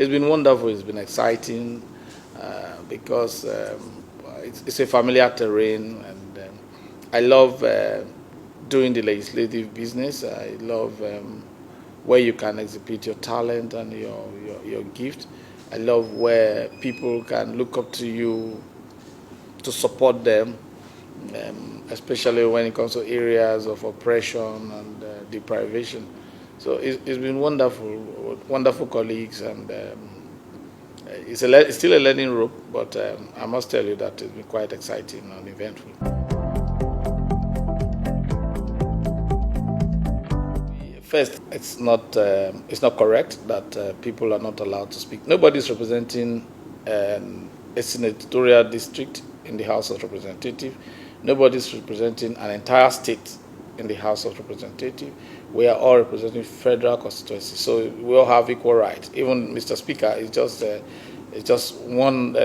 it's been wonderful. It's been exciting because it's a familiar terrain, and I love doing the legislative business. I love where you can exhibit your talent and your gift. I love where people can look up to you to support them, especially when it comes to areas of oppression and deprivation. So it's been wonderful, wonderful colleagues, and it's still a learning rope, but I must tell you that it's been quite exciting and eventful. First, it's not correct that people are not allowed to speak. Nobody is representing a senatorial district in the House of Representatives. Nobody is representing an entire state in the House of Representatives. We are all representing federal constituency, so we all have equal rights. Even Mr. Speaker is just one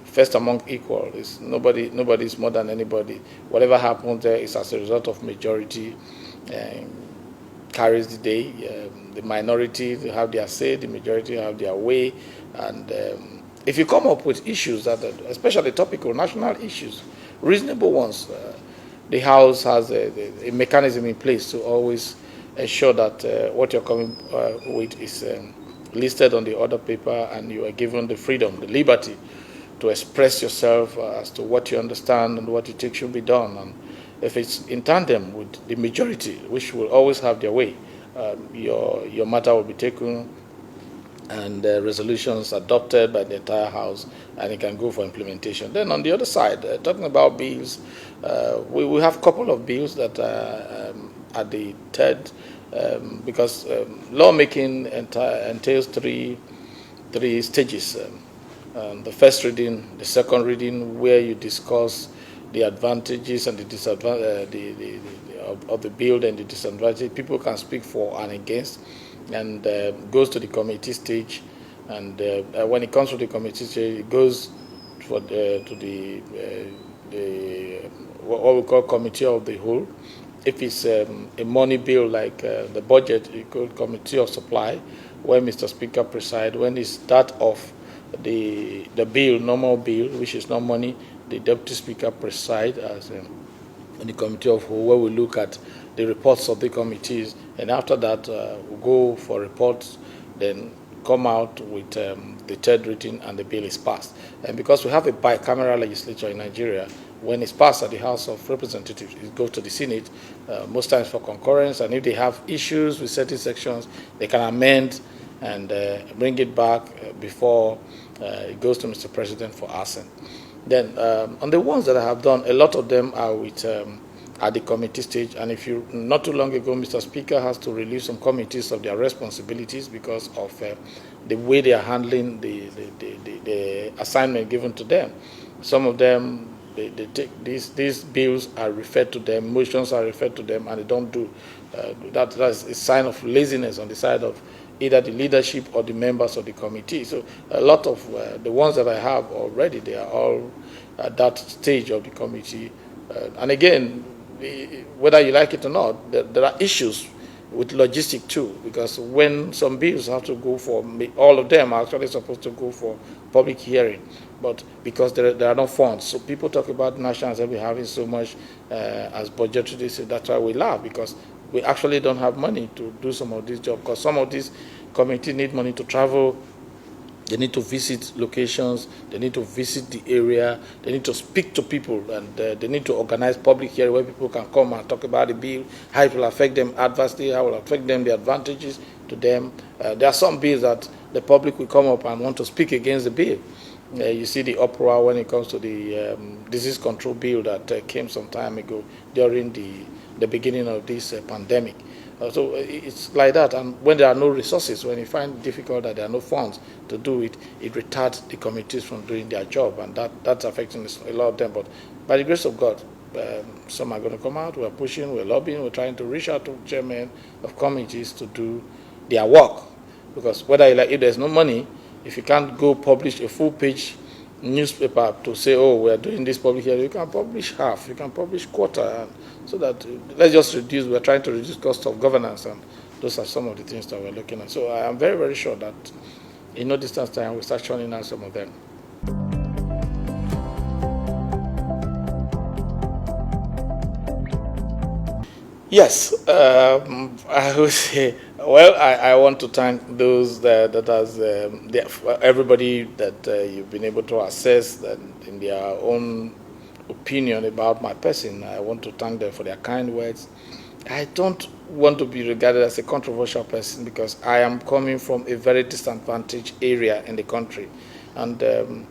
first among equal. Nobody is more than anybody. Whatever happens there is as a result of majority. Carries the day. The minority have their say, the majority have their way, and if you come up with issues that, especially topical national issues, reasonable ones, the House has a mechanism in place to always ensure that what you're coming with is listed on the order paper, and you are given the freedom, the liberty to express yourself as to what you understand and what you think should be done. And if it's in tandem with the majority, which will always have their way, your matter will be taken and resolutions adopted by the entire House, and it can go for implementation. Then on the other side, talking about bills, we have a couple of bills that are at the third, because lawmaking entails three stages. The first reading, the second reading, where you discuss the advantages and the disadvantages of the bill and the disadvantages. People can speak for and against, and goes to the committee stage. And when it comes to the committee stage, it goes to what we call committee of the whole. If it's a money bill like the budget, it goes committee of supply, where Mr. Speaker presides. When it's that of the bill, normal bill, which is not money, the Deputy Speaker presides as in the Committee of Whole, where we look at the reports of the committees, and after that we go for reports, then come out with the third reading, and the bill is passed. And because we have a bicameral legislature in Nigeria, when it's passed at the House of Representatives, it goes to the Senate, most times for concurrence, and if they have issues with certain sections, they can amend and bring it back before it goes to Mr. President for assent. Then on the ones that I have done, a lot of them are with at the committee stage. And if you, not too long ago, Mr. Speaker has to relieve some committees of their responsibilities because of the way they are handling the assignment given to them. Some of them, they take these bills are referred to them, motions are referred to them, and they don't do. That's a sign of laziness on the side of either the leadership or the members of the committee. So a lot of the ones that I have already, they are all at that stage of the committee. And again, whether you like it or not, there are issues with logistics too, because when some bills have to go for, all of them are actually supposed to go for public hearing, but because there are no funds, so people talk about National Assembly having so much as budgetary, so that's why we laugh, because we actually don't have money to do some of these jobs, because some of these committees need money to travel, they need to visit locations, they need to visit the area, they need to speak to people, and they need to organize public hearing where people can come and talk about the bill, how it will affect them adversely, how it will affect them, the advantages to them. There are some bills that the public will come up and want to speak against the bill. You see the uproar when it comes to the disease control bill that came some time ago during the beginning of this pandemic. So it's like that, and when there are no resources, when you find it difficult that there are no funds to do it, it retards the committees from doing their job, and that's affecting a lot of them. But by the grace of God, some are going to come out, we're pushing, we're lobbying, we're trying to reach out to chairmen of committees to do their work, because whether you like, if there's no money, if you can't go publish a full-page newspaper to say, oh, we're doing this public hearing, you can publish half, you can publish quarter, so that let's just reduce, we're trying to reduce cost of governance, and those are some of the things that we're looking at. So I am very, very sure that in no distance time, we'll start churning out some of them. Yes, I would say, well, I want to thank those that has, everybody that you've been able to assess that in their own opinion about my person. I want to thank them for their kind words. I don't want to be regarded as a controversial person because I am coming from a very disadvantaged area in the country. And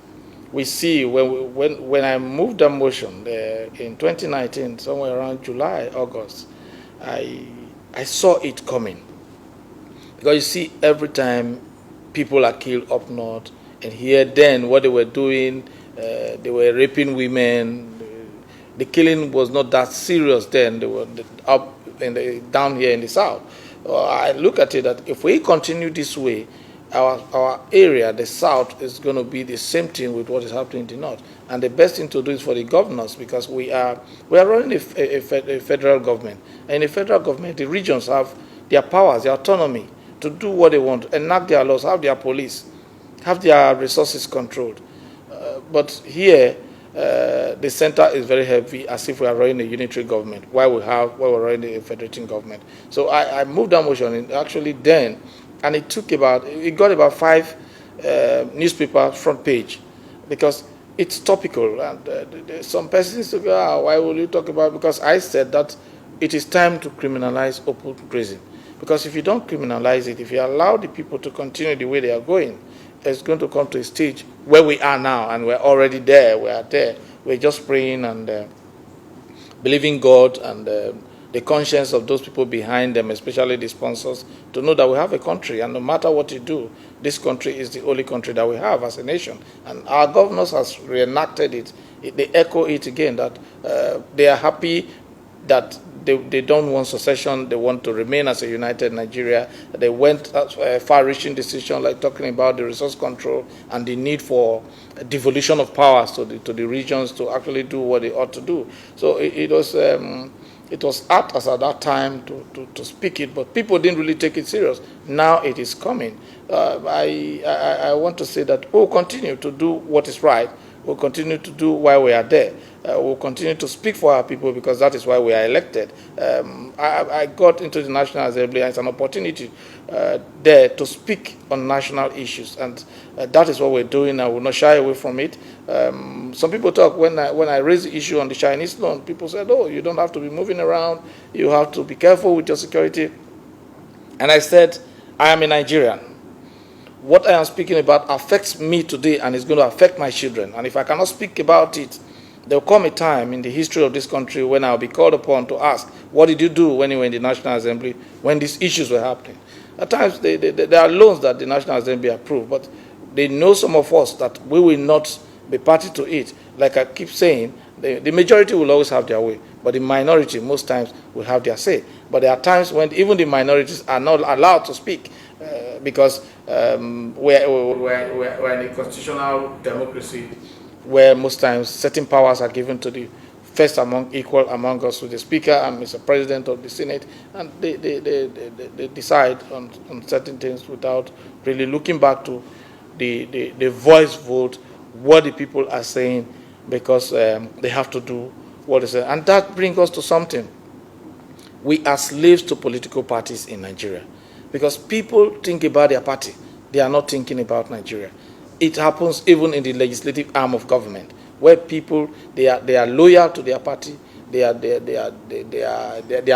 we see when I moved that motion in 2019, somewhere around July, August, I saw it coming. Because you see, every time people are killed up north, and here then what they were doing, they were raping women. The killing was not that serious then. They were up down here in the south. I look at it that if we continue this way, our area, the south, is going to be the same thing with what is happening in the north. And the best thing to do is for the governors, because we are running a federal government. And in the federal government, the regions have their powers, their autonomy to do what they want, enact their laws, have their police, have their resources controlled. But here, the center is very heavy, as if we are running a unitary government, while we're running a federating government. So I moved that motion in actually then, and it got about 5 newspaper front page, because it's topical, and some persons go, why will you talk about it? Because I said that it is time to criminalize open grazing. Because if you don't criminalize it, if you allow the people to continue the way they are going, it's going to come to a stage where we are now, and we're already there. We are there. We're just praying and believing God and the conscience of those people behind them, especially the sponsors, to know that we have a country, and no matter what you do, this country is the only country that we have as a nation. And our governors has reenacted it. They echo it again, that they are happy that they don't want secession. They want to remain as a united Nigeria. They went far-reaching decision, like talking about the resource control and the need for devolution of powers to the regions to actually do what they ought to do. So it was apt as at that time to speak it, but people didn't really take it serious. Now it is coming. I want to say that we'll continue to do what is right. We'll continue to do while we are there. We'll continue to speak for our people, because that is why we are elected. I got into the National Assembly as an opportunity there to speak on national issues, and that is what we're doing. I will not shy away from it. Some people talk, when I raise the issue on the Chinese loan, people said, oh, you don't have to be moving around, you have to be careful with your security. And I said, I am a Nigerian. What I am speaking about affects me today, and is going to affect my children. And if I cannot speak about it, there will come a time in the history of this country when I will be called upon to ask, what did you do when you were in the National Assembly, when these issues were happening? At times, there are loans that the National Assembly approved, but they know, some of us, that we will not be party to it. Like I keep saying, the majority will always have their way, but the minority most times will have their say. But there are times when even the minorities are not allowed to speak, because we're in a constitutional democracy where most times certain powers are given to the first equal among us, with the Speaker and Mr. President of the Senate, and they decide on certain things without really looking back to the voice vote, what the people are saying, because they have to do what they say. And that brings us to something. We are slaves to political parties in Nigeria, because people think about their party. They are not thinking about Nigeria. It happens even in the legislative arm of government, where people, they are loyal to their party, their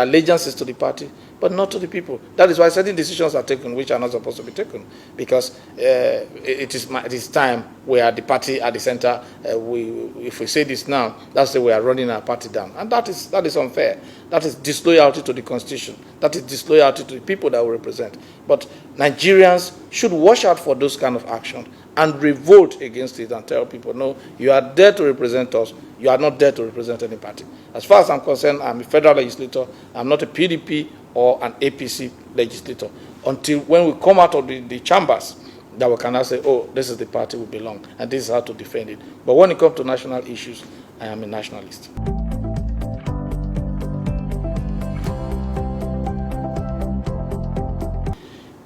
allegiances to the party, but not to the people. That is why certain decisions are taken which are not supposed to be taken, because it is time we are the party at the center. If we say this now, that's the way we are running our party down, and that is unfair. That is disloyalty to the Constitution. That is disloyalty to the people that we represent. But Nigerians should watch out for those kind of action and revolt against it, and tell people, no, you are there to represent us. You are not there to represent any party. As far as I'm concerned, I'm a federal legislator. I'm not a PDP or an APC legislator. Until when we come out of the chambers, that we can now say, oh, this is the party we belong, and this is how to defend it. But when it comes to national issues, I am a nationalist.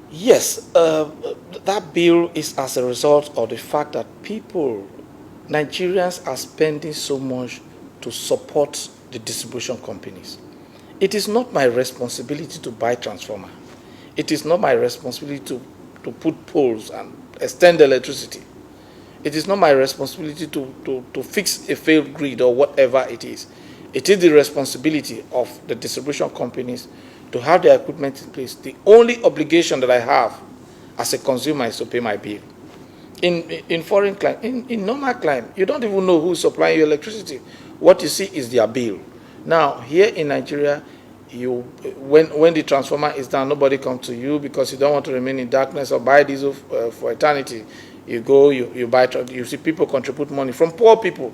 Yes, that bill is as a result of the fact that Nigerians are spending so much to support the distribution companies. It is not my responsibility to buy transformer. It is not my responsibility to put poles and extend electricity. It is not my responsibility to fix a failed grid or whatever it is. It is the responsibility of the distribution companies to have their equipment in place. The only obligation that I have as a consumer is to pay my bill. In foreign clime, in normal clime, you don't even know who's supplying you electricity. What you see is their bill. Now, here in Nigeria, when the transformer is down, nobody comes to you because you don't want to remain in darkness or buy diesel for eternity. You go, you buy, you see people contribute money. From poor people,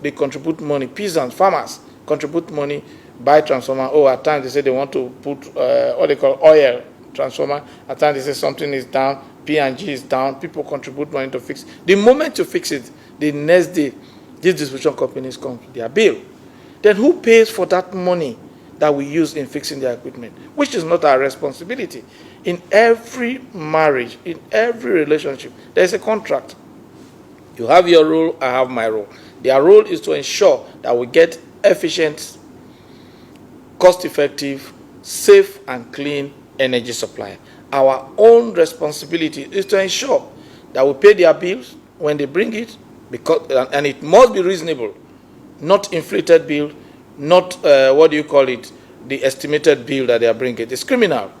they contribute money. Peasants, farmers contribute money, buy transformer. Oh, at times they say they want to put what they call oil transformer. At times they say something is down, P&G is down. People contribute money to fix. The moment you fix it, the next day, these distribution companies come to their bill. Then who pays for that money that we use in fixing their equipment, which is not our responsibility? In every marriage, in every relationship, there's a contract. You have your role, I have my role. Their role is to ensure that we get efficient, cost-effective, safe, and clean energy supply. Our own responsibility is to ensure that we pay their bills when they bring it, and it must be reasonable, not inflated bill, not the estimated bill that they are bringing. It's criminal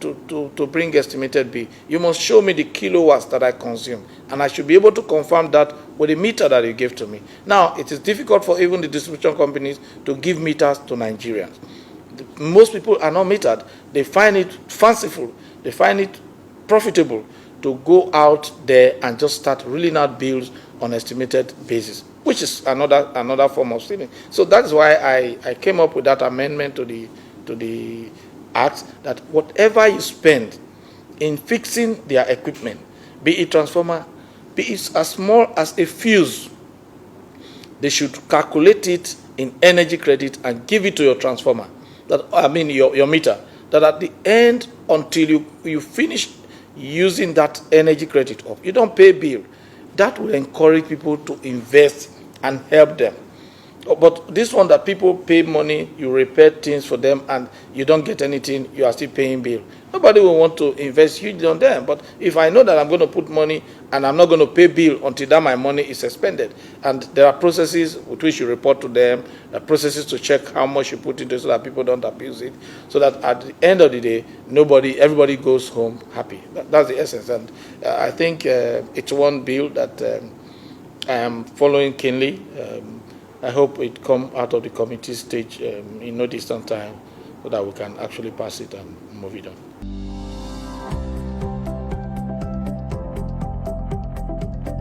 to bring estimated bill. You must show me the kilowatts that I consume, and I should be able to confirm that with the meter that you give to me. Now, it is difficult for even the distribution companies to give meters to Nigerians. Most people are not metered. They find it fanciful. They find it profitable to go out there and just start reeling out bills on estimated basis, which is another form of stealing. So that's why I came up with that amendment to the act, that whatever you spend in fixing their equipment, be it transformer, be it as small as a fuse, they should calculate it in energy credit and give it to your transformer. Your meter. That at the end, until you finish using that energy credit up, you don't pay bill. That will encourage people to invest and help them. But this one that people pay money, you repair things for them, and you don't get anything, you are still paying bill. Nobody will want to invest hugely on them. But if I know that I'm going to put money and I'm not going to pay bill until that my money is expended, and there are processes with which you report to them, there are processes to check how much you put into it so that people don't abuse it, so that at the end of the day, everybody goes home happy. That's the essence. And I think it's one bill that I am following keenly. I hope it come out of the committee stage in no distant time so that we can actually pass it and move it on.